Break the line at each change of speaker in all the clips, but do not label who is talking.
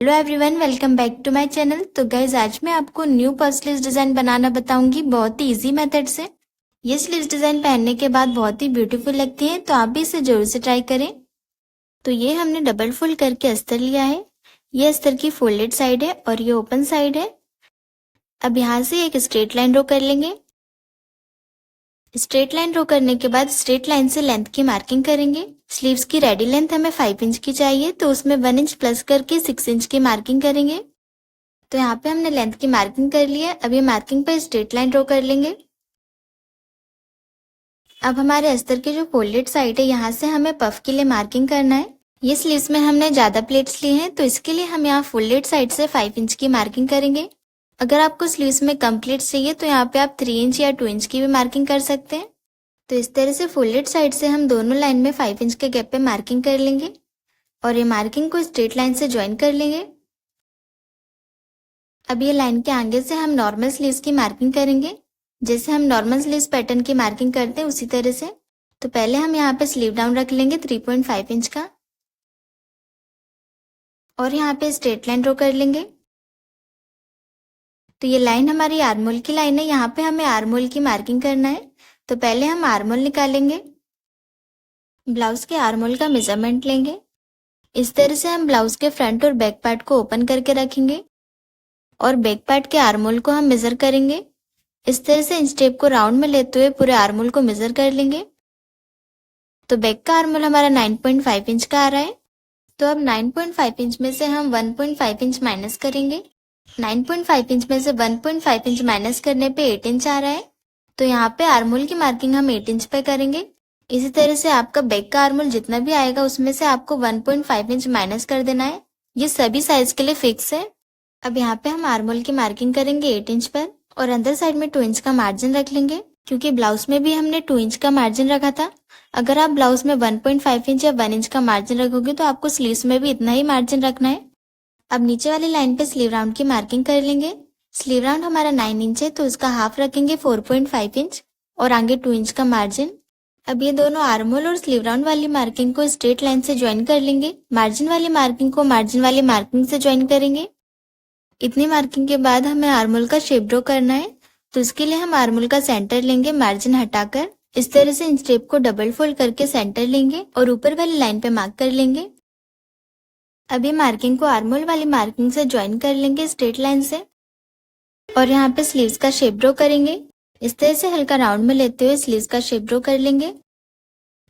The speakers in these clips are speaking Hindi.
Hello everyone, welcome back to my channel. तो गाइज आज मैं आपको न्यू पर्स स्लीव्स डिजाइन बनाना बताऊंगी बहुत ही इजी मेथड से। ये स्लीव्स डिजाइन पहनने के बाद बहुत ही ब्यूटीफुल लगती है, तो आप भी इसे जरूर से ट्राई करें। तो ये हमने डबल फोल्ड करके अस्तर लिया है। ये अस्तर की फोल्डेड साइड है और ये ओपन साइड है। अब यहाँ से एक स्ट्रेट लाइन ड्रॉ कर लेंगे। स्ट्रेट लाइन ड्रॉ करने के बाद स्ट्रेट लाइन से लेंथ की मार्किंग करेंगे। स्लीव्स की रेडी लेंथ हमें 5 इंच की चाहिए, तो उसमें 1 इंच प्लस करके 6 इंच की मार्किंग करेंगे। तो यहाँ पे हमने लेंथ की मार्किंग कर ली है। अब ये मार्किंग पर स्ट्रेट लाइन ड्रॉ कर लेंगे। अब हमारे अस्तर की जो फोल्डेड साइड है, यहाँ से हमें पफ के लिए मार्किंग करना है। ये स्लीव्स में हमने ज्यादा प्लेट्स ली हैं, तो इसके लिए हम यहाँ फोल्डेड साइड से 5 इंच की मार्किंग करेंगे। अगर आपको स्लीव्स में कम प्लेट्स चाहिए तो यहाँ पे आप 3 इंच या 2 इंच की भी मार्किंग कर सकते हैं। तो इस तरह से फोल्डेड साइड से हम दोनों लाइन में 5 इंच के गैप पे मार्किंग कर लेंगे और ये मार्किंग को स्ट्रेट लाइन से ज्वाइन कर लेंगे। अब ये लाइन के आगे से हम नॉर्मल स्लीव्स की मार्किंग करेंगे। जैसे हम नॉर्मल स्लीव्स पैटर्न की मार्किंग करते हैं उसी तरह से। तो पहले हम यहाँ पे स्लीव डाउन रख लेंगे 3.5 इंच का और यहाँ पे स्ट्रेट लाइन ड्रॉ कर लेंगे। तो ये लाइन हमारी आर्मोल की लाइन है। यहाँ पे हमें आर्मोल की मार्किंग करना है। तो पहले हम आर्मोल निकालेंगे। ब्लाउज के आर्मोल का मेजरमेंट लेंगे। इस तरह से हम ब्लाउज के फ्रंट और बैक पार्ट को ओपन करके रखेंगे और बैक पार्ट के आर्मोल को हम मेजर करेंगे। इस तरह से इंच टेप को राउंड में लेते हुए पूरे आर्मोल को मेजर कर लेंगे। तो बैक का आर्मोल हमारा 9.5 इंच का आ रहा है। तो अब 9.5 इंच में से हम 1.5 इंच माइनस करेंगे। 9.5 इंच में से 1.5 इंच माइनस करने पे 8 इंच आ रहा है। तो यहाँ पे आर्मोल की मार्किंग हम 8 इंच पे करेंगे। इसी तरह से आपका बैक का आर्मोल जितना भी आएगा उसमें से आपको 1.5 इंच माइनस कर देना है। ये सभी साइज के लिए फिक्स है। अब यहाँ पे हम आर्मोल की मार्किंग करेंगे 8 इंच पर और अंदर साइड में 2 इंच का मार्जिन रख लेंगे, क्योंकि ब्लाउज में भी हमने 2 इंच का मार्जिन रखा था। अगर आप ब्लाउज में 1.5 इंच या 1 इंच का मार्जिन रखोगे तो आपको स्लीव्स में भी इतना ही मार्जिन रखना है। अब नीचे वाली लाइन पे स्लीव राउंड की मार्किंग कर लेंगे। स्लीव राउंड हमारा 9 इंच है, तो उसका हाफ रखेंगे 4.5 इंच और आगे 2 इंच का मार्जिन। अब ये दोनों आर्मोल और स्लीव राउंड वाली मार्किंग को स्ट्रेट लाइन से ज्वाइन कर लेंगे। मार्जिन वाली मार्किंग को मार्जिन वाली मार्किंग से ज्वाइन करेंगे। इतनी मार्किंग के बाद हमें आर्मोल का शेप ड्रॉ करना है। तो इसके लिए हम आर्मोल का सेंटर लेंगे मार्जिन हटाकर। इस तरह से इंच टेप को डबल फोल्ड करके सेंटर लेंगे और ऊपर वाली लाइन पे मार्क कर लेंगे। अब ये मार्किंग को आर्मोल वाली मार्किंग से ज्वाइन कर लेंगे स्ट्रेट लाइन से और यहाँ पे स्लीव्स का शेप ड्रॉ करेंगे। इस तरह से हल्का राउंड में लेते हुए स्लीव्स का शेप ड्रॉ कर लेंगे।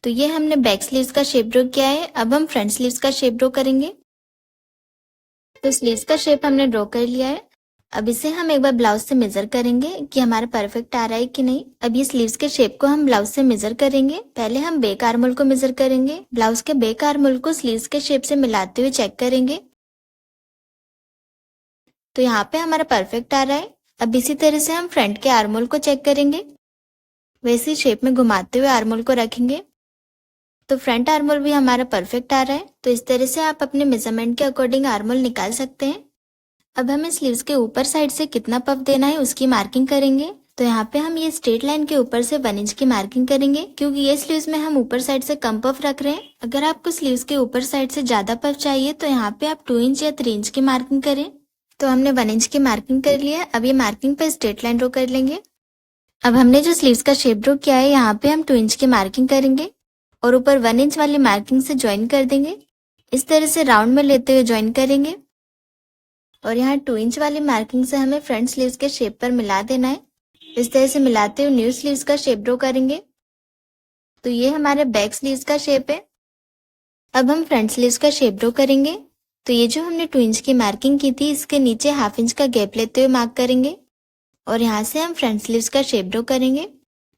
तो ये हमने बैक स्लीव्स का शेप ड्रॉ किया है। अब हम फ्रंट स्लीव्स का शेप ड्रॉ करेंगे। तो स्लीव्स का शेप हमने ड्रॉ कर लिया है। अब इसे हम एक बार ब्लाउज से मेजर करेंगे कि हमारा परफेक्ट आ रहा है कि नहीं। अब ये स्लीव्स के शेप को हम ब्लाउज से मेजर करेंगे। पहले हम बैक आर्मोल को मेजर करेंगे। ब्लाउज के बैक आर्मोल को स्लीव्स के शेप से मिलाते हुए चेक करेंगे। तो यहाँ पे हमारा परफेक्ट आ रहा है। अब इसी तरह से हम फ्रंट के आर्मोल को चेक करेंगे। वैसे शेप में घुमाते हुए आर्मोल को रखेंगे। तो फ्रंट आर्मोल भी हमारा परफेक्ट आ रहा है। तो इस तरह से आप अपने मेजरमेंट के अकॉर्डिंग आर्मोल निकाल सकते हैं। अब हमें स्लीव्स के ऊपर साइड से कितना पफ देना है उसकी मार्किंग करेंगे। तो यहाँ पे हम ये स्ट्रेट लाइन के ऊपर से 1 इंच की मार्किंग करेंगे, क्योंकि ये स्लीव्स में हम ऊपर साइड से कम पफ रख रहे हैं। अगर आपको स्लीव्स के ऊपर साइड से ज्यादा पफ चाहिए तो यहाँ पे आप 2 इंच या 3 इंच की मार्किंग करें। तो हमने 1 इंच की मार्किंग कर लिया है। अब ये मार्किंग पे स्ट्रेट लाइन ड्रॉ कर लेंगे। अब हमने जो स्लीव्स का शेप ड्रॉ किया है यहाँ पे हम 2 इंच की मार्किंग करेंगे और ऊपर 1 इंच वाली मार्किंग से ज्वाइन कर देंगे। इस तरह से राउंड में लेते हुए ज्वाइन करेंगे और यहाँ 2 इंच वाली मार्किंग से हमें फ्रंट स्लीव्स के शेप पर मिला देना है। इस तरह से मिलाते हुए न्यू स्लीव्स का शेप ड्रॉ करेंगे। तो ये हमारे बैक स्लीव्स का शेप है। अब हम फ्रंट स्लीव्स का शेप ड्रॉ करेंगे। तो ये जो हमने 2 इंच की मार्किंग की थी, इसके नीचे ½ इंच का गैप लेते हुए मार्क करेंगे और यहाँ से हम फ्रंट स्लीव्स का शेप ड्रॉ करेंगे।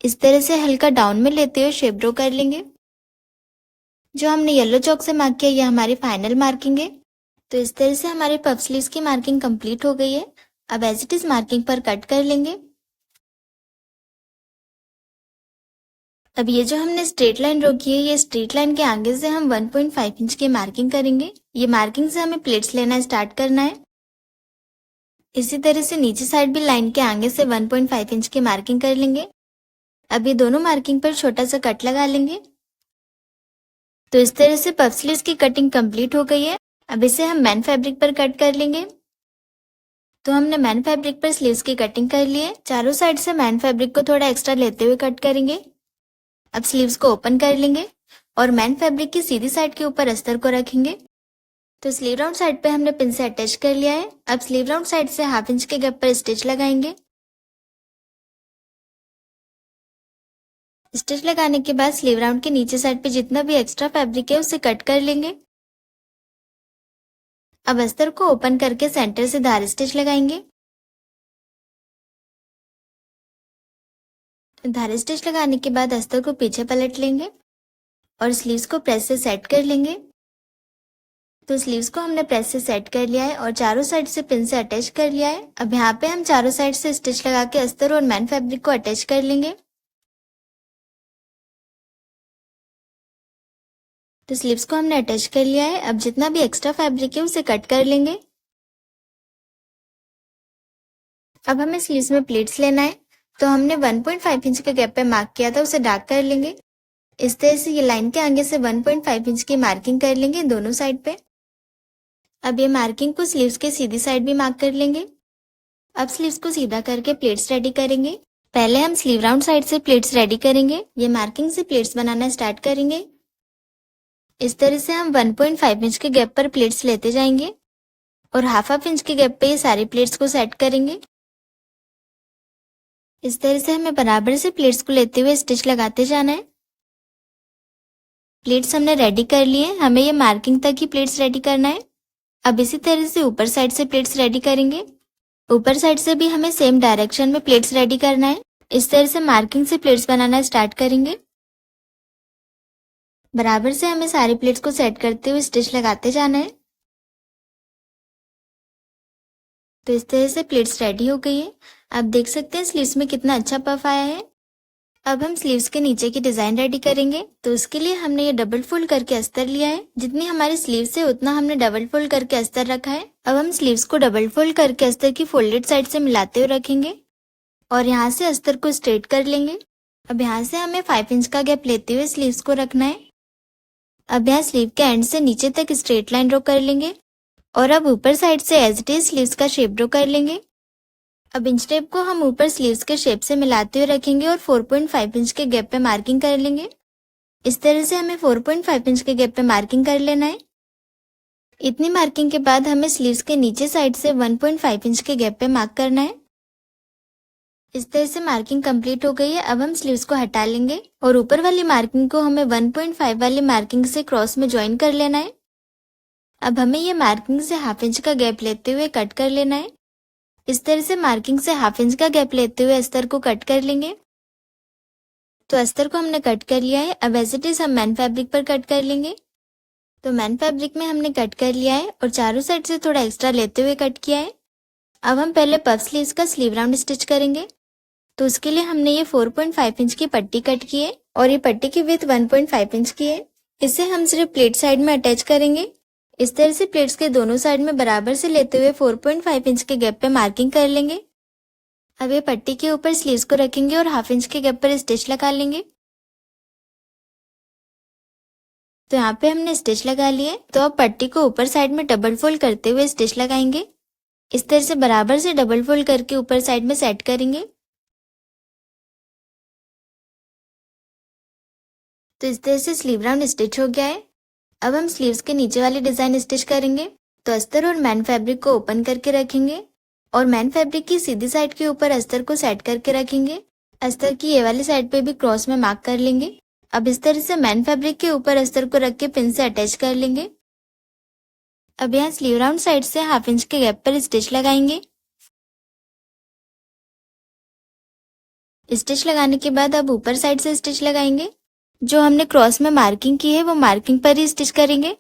इस तरह से हल्का डाउन में लेते हुए शेप ड्रॉ कर लेंगे। जो हमने येलो चॉक से मार्क किया, ये हमारी फाइनल मार्किंग है। तो इस तरह से हमारे पफ स्लीव्स की मार्किंग कंप्लीट हो गई है। अब एज इट इज मार्किंग पर कट कर लेंगे। अब ये जो हमने स्ट्रेट लाइन ड्रॉ की है, ये स्ट्रेट लाइन के आगे से हम 1.5 इंच की मार्किंग करेंगे। ये मार्किंग से हमें प्लेट्स लेना स्टार्ट करना है। इसी तरह से नीचे साइड भी लाइन के आगे से 1.5 इंच की मार्किंग कर लेंगे। अब ये दोनों मार्किंग पर छोटा सा कट लगा लेंगे। तो इस तरह से पफ स्लीव्स की कटिंग कंप्लीट हो गई है। अब इसे हम मैन फैब्रिक पर कट कर लेंगे। तो हमने मैन फैब्रिक पर स्लीव्स की कटिंग कर ली है। चारों साइड से मैन फैब्रिक को थोड़ा एक्स्ट्रा लेते हुए कट करेंगे। अब स्लीव्स को ओपन कर लेंगे और मैन फैब्रिक की सीधी साइड के ऊपर अस्तर को रखेंगे। तो स्लीव राउंड साइड पे हमने पिन से अटैच कर लिया है। अब स्लीव राउंड साइड से 1/2 इंच के गैप पर स्टिच लगाएंगे। स्टिच लगाने के बाद स्लीव राउंड के नीचे साइड पे जितना भी एक्स्ट्रा फैब्रिक है उसे कट कर लेंगे। अब अस्तर को ओपन करके सेंटर से धार स्टिच लगाएंगे। धार स्टिच लगाने के बाद अस्तर को पीछे पलट लेंगे और स्लीव्स को प्रेस से सेट कर लेंगे। तो स्लीव्स को हमने प्रेस से सेट कर लिया है और चारों साइड से पिन से अटैच कर लिया है। अब यहाँ पे हम चारों साइड से स्टिच लगा के अस्तर और मैन फैब्रिक को अटैच कर लेंगे। तो स्लीव्स को हमने अटैच कर लिया है। अब जितना भी एक्स्ट्रा फैब्रिक है उसे कट कर लेंगे। अब हमें स्लीव्स में प्लीट्स लेना है। तो हमने 1.5 इंच के गैप पे मार्क किया था उसे डार्क कर लेंगे। इस तरह से ये लाइन के आगे से 1.5 इंच की मार्किंग कर लेंगे दोनों साइड पे। अब ये मार्किंग को स्लीव्स के सीधी साइड भी मार्क कर लेंगे। अब स्लीव्स को सीधा करके प्लेट्स रेडी करेंगे। पहले हम स्लीव राउंड साइड से प्लेट्स रेडी करेंगे। ये मार्किंग से प्लेट्स बनाना स्टार्ट करेंगे। इस तरह से हम 1.5 इंच के गैप पर प्लेट्स लेते जाएंगे और 1/2 इंच के गैप पे ये सारी प्लेट्स को सेट करेंगे। इस तरह से हमें बराबर से प्लेट्स को लेते हुए स्टिच लगाते जाना है। प्लेट्स हमने रेडी कर लिए। हमें ये मार्किंग तक ही प्लेट्स रेडी करना है। अब इसी तरह से ऊपर साइड से प्लेट्स रेडी करेंगे। ऊपर साइड से भी हमें सेम डायरेक्शन में प्लेट्स रेडी करना है। इस तरह से मार्किंग से प्लेट्स बनाना स्टार्ट करेंगे। बराबर से हमें सारी प्लेट्स को सेट करते हुए स्टिच लगाते जाना है। तो इस तरह से प्लेट्स रेडी हो गई है। आप देख सकते हैं स्लीव्स में कितना अच्छा पफ आया है। अब हम स्लीव्स के नीचे की डिजाइन रेडी करेंगे। तो उसके लिए हमने ये डबल फोल्ड करके अस्तर लिया है। जितनी हमारी स्लीव्स है उतना हमने डबल फोल्ड करके अस्तर रखा है। अब हम स्लीव्स को डबल फोल्ड करके अस्तर की फोल्डेड साइड से मिलाते हुए रखेंगे और यहाँ से अस्तर को स्ट्रेट कर लेंगे। अब यहाँ से हमें 5 इंच का गैप लेते हुए स्लीव्स को रखना है। अब यहाँ स्लीव के एंड से नीचे तक स्ट्रेट लाइन ड्रॉ कर लेंगे और अब ऊपर साइड से एज इट इज स्लीव्स का शेप ड्रॉ कर लेंगे। अब इंच टेप को हम ऊपर स्लीव्स के शेप से मिलाते हुए रखेंगे और 4.5 इंच के गैप पे मार्किंग कर लेंगे। इस तरह से हमें 4.5 इंच के गैप पे मार्किंग कर लेना है। इतनी मार्किंग के बाद हमें स्लीव्स के नीचे साइड से 1.5 इंच के गैप पे मार्क करना है। इस तरह से मार्किंग कंप्लीट हो गई है। अब हम स्लीव्स को हटा लेंगे और ऊपर वाली मार्किंग को हमें 1.5 वाली मार्किंग से क्रॉस में ज्वाइन कर लेना है। अब हमें ये मार्किंग से 1/2 इंच का गैप लेते हुए कट कर लेना है। इस तरह से मार्किंग से 1/2 इंच का गैप लेते हुए अस्तर को कट कर लेंगे। तो अस्तर को हमने कट कर लिया है। अब एज इट इज हम मैन फैब्रिक पर कट कर लेंगे। तो मैन फैब्रिक में हमने कट कर लिया है और चारों साइड से थोड़ा एक्स्ट्रा लेते हुए कट किया है। अब हम पहले पफ स्लीव्स का स्लीव राउंड स्टिच करेंगे। तो उसके लिए हमने ये 4.5 इंच की पट्टी कट की है और ये पट्टी की विड्थ 1.5 इंच की है। इसे हम सिर्फ प्लेट साइड में अटैच करेंगे। इस तरह से प्लेट्स के दोनों साइड में बराबर से लेते हुए 4.5 इंच के गैप पे मार्किंग कर लेंगे। अब ये पट्टी के ऊपर स्लीव्स को रखेंगे और 1/2 इंच के गैप पर स्टिच लगा लेंगे। तो यहाँ पे हमने स्टिच लगा लिए। तो अब पट्टी को ऊपर साइड में डबल फोल्ड करते हुए स्टिच लगाएंगे। इस तरह से बराबर से डबल फोल्ड करके ऊपर साइड में सेट करेंगे। तो इस तरह से स्लीव राउंड स्टिच हो गया है। अब हम स्लीव्स के नीचे वाली डिजाइन स्टिच करेंगे। तो अस्तर और मैन फैब्रिक को ओपन करके रखेंगे और मैन फैब्रिक की सीधी साइड के ऊपर अस्तर को सेट करके रखेंगे। अस्तर की ये वाली साइड पे भी क्रॉस में मार्क कर लेंगे। अब इस तरह से मैन फैब्रिक के ऊपर अस्तर को रख के पिन से अटैच कर लेंगे। अब यहाँ स्लीव राउंड साइड से 1/2 इंच के गैप पर स्टिच लगाएंगे। स्टिच लगाने के बाद अब ऊपर साइड से स्टिच लगाएंगे। जो हमने क्रॉस में मार्किंग की है वो मार्किंग पर ही स्टिच करेंगे।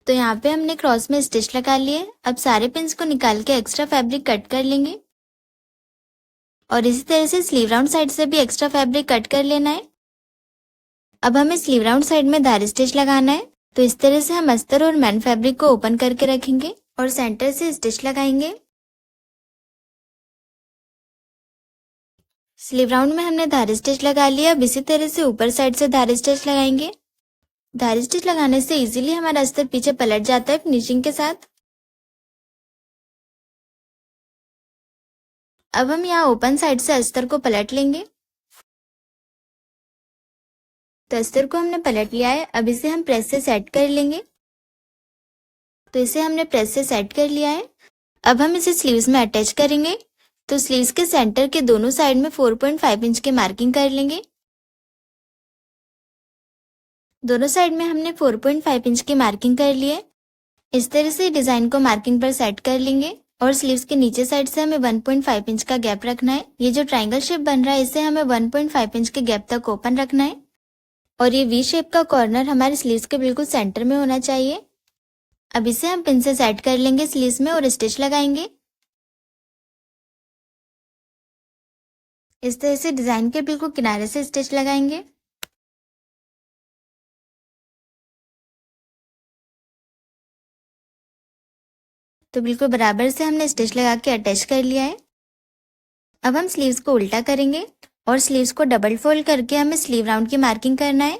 तो यहाँ पे हमने क्रॉस में स्टिच लगा लिए। अब सारे पिन्स को निकाल के एक्स्ट्रा फैब्रिक कट कर लेंगे और इसी तरह से स्लीव राउंड साइड से भी एक्स्ट्रा फैब्रिक कट कर लेना है। अब हमें स्लीव राउंड साइड में धार स्टिच लगाना है। तो इस तरह से हम अस्तर और मैन फैब्रिक को ओपन करके रखेंगे और सेंटर से स्टिच लगाएंगे। स्लीव राउंड में हमने धार स्टिच लगा लिया। अब इसी तरह से ऊपर साइड से धार स्टिच लगाएंगे। धारी स्टिच लगाने से इजीली हमारा अस्तर पीछे पलट जाता है फिनिशिंग के साथ। अब हम यहाँ ओपन साइड से अस्तर को पलट लेंगे। तो अस्तर को हमने पलट लिया है। अब इसे हम प्रेस से सेट कर लेंगे। तो इसे हमने प्रेस से सेट कर लिया है। अब हम इसे स्लीव्स में अटैच करेंगे। तो स्लीव्स के सेंटर के दोनों साइड में 4.5 इंच की मार्किंग कर लेंगे। दोनों साइड में हमने 4.5 इंच की मार्किंग कर ली है। इस तरह से डिजाइन को मार्किंग पर सेट कर लेंगे और स्लीव्स के नीचे साइड से हमें 1.5 इंच का गैप रखना है। ये जो ट्रायंगल शेप बन रहा है इसे हमें 1.5 इंच के गैप तक ओपन रखना है और ये वी शेप का कॉर्नर हमारे स्लीव्स के बिल्कुल सेंटर में होना चाहिए। अब इसे हम पिन से सेट कर लेंगे स्लीव्स में और स्टिच लगाएंगे। इस तरह से डिजाइन के बिल्कुल किनारे से स्टिच लगाएंगे। तो बिल्कुल बराबर से हमने स्टिच लगा के अटैच कर लिया है। अब हम स्लीव्स को उल्टा करेंगे और स्लीव्स को डबल फोल्ड करके हमें स्लीव राउंड की मार्किंग करना है।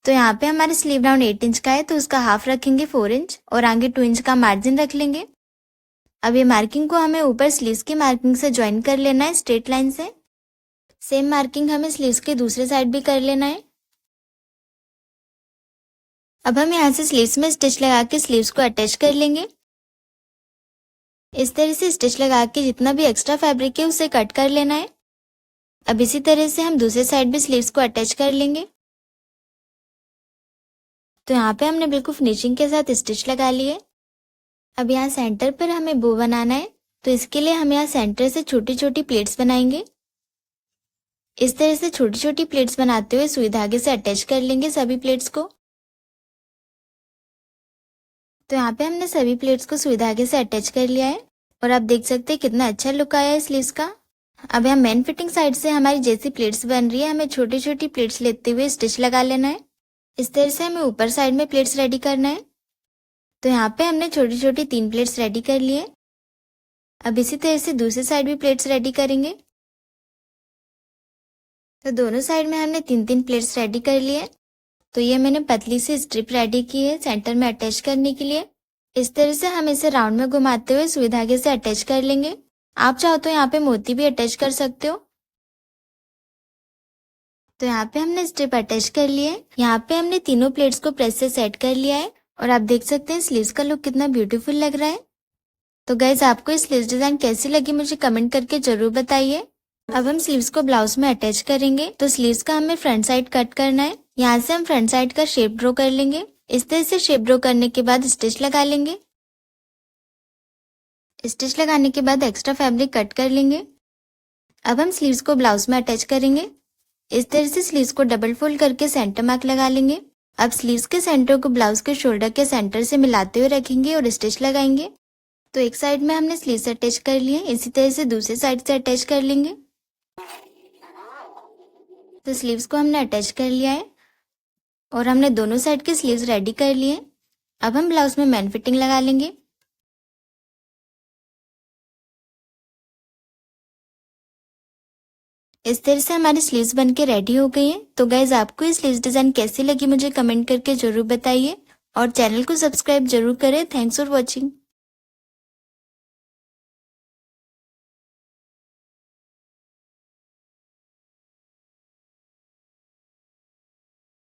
तो यहाँ पे हमारे स्लीव राउंड 8 इंच का है तो उसका हाफ रखेंगे 4 इंच और आगे 2 इंच का मार्जिन रख लेंगे। अब ये मार्किंग को हमें ऊपर स्लीव्स की मार्किंग से ज्वाइन कर लेना है स्ट्रेट लाइन से। सेम मार्किंग हमें स्लीव्स के दूसरे साइड भी कर लेना है। अब हम यहाँ से स्लीव्स में स्टिच लगा के स्लीव्स को अटैच कर लेंगे। इस तरह से स्टिच लगा के जितना भी एक्स्ट्रा फैब्रिक है उसे कट कर लेना है। अब इसी तरह से हम दूसरे साइड भी स्लीव्स को अटैच कर लेंगे। तो यहाँ पे हमने बिल्कुल फिनिशिंग के साथ स्टिच लगा लिए। अब यहाँ सेंटर पर हमें बो बनाना है तो इसके लिए हम यहाँ सेंटर से छोटी छोटी प्लेट्स बनाएंगे। इस तरह से छोटी छोटी प्लेट्स बनाते हुए सुई धागे से अटैच कर लेंगे सभी प्लेट्स को। तो यहाँ पे हमने सभी प्लेट्स को सुई धागे से अटैच कर लिया है और आप देख सकते हैं कितना अच्छा लुक आया है स्लीव्स का। अब यहाँ मेन फिटिंग साइड से हमारी जैसी प्लेट्स बन रही है हमें छोटी छोटी प्लेट्स लेते हुए स्टिच लगा लेना है। इस तरह से हमें ऊपर साइड में प्लेट्स रेडी करना है। तो यहाँ पे हमने छोटी छोटी 3 प्लेट्स रेडी कर लिए। अब इसी तरह से दूसरी साइड भी प्लेट्स रेडी करेंगे। तो दोनों साइड में हमने 3-3 प्लेट्स रेडी कर लिए। तो ये मैंने पतली सी स्ट्रिप रेडी की है सेंटर में अटैच करने के लिए। इस तरह से हम इसे राउंड में घुमाते हुए सुई धागे से अटैच कर लेंगे। आप चाहो तो यहाँ पे मोती भी अटैच कर सकते हो। तो यहाँ पे हमने स्ट्रिप अटैच कर ली है। यहाँ पे हमने तीनों प्लेट्स को प्रेस से सेट कर लिया है और आप देख सकते हैं स्लीव्स का लुक कितना ब्यूटीफुल लग रहा है। तो गाइज आपको ये स्लीव्स डिजाइन कैसी लगी मुझे कमेंट करके जरूर बताइए। अब हम स्लीव्स को ब्लाउज में अटैच करेंगे। तो स्लीव्स का हमें फ्रंट साइड कट करना है। यहाँ से हम फ्रंट साइड का शेप ड्रॉ कर लेंगे। इस तरह से शेप ड्रॉ करने के बाद स्टिच लगा लेंगे। स्टिच लगाने के बाद एक्स्ट्रा फैब्रिक कट कर लेंगे। अब हम स्लीव्स को ब्लाउज में अटैच करेंगे। इस तरह से स्लीव्स को डबल फोल्ड करके सेंटर मार्क लगा लेंगे। अब स्लीव्स के सेंटर को ब्लाउज के शोल्डर के सेंटर से मिलाते हुए रखेंगे और स्टिच लगाएंगे। तो एक साइड में हमने स्लीव्स अटैच कर लिए, इसी तरह से दूसरी साइड से अटैच कर लेंगे। तो स्लीव्स को हमने अटैच कर लिया है और हमने दोनों साइड के स्लीव्स रेडी कर लिए। अब हम ब्लाउज में मैन फिटिंग लगा लेंगे। इस तरह से हमारी स्लीव्स बनके रेडी हो गई हैं। तो गाइज आपको ये स्लीव्स डिजाइन कैसी लगी मुझे कमेंट करके जरूर बताइए और चैनल को सब्सक्राइब जरूर करें। Thanks for watching.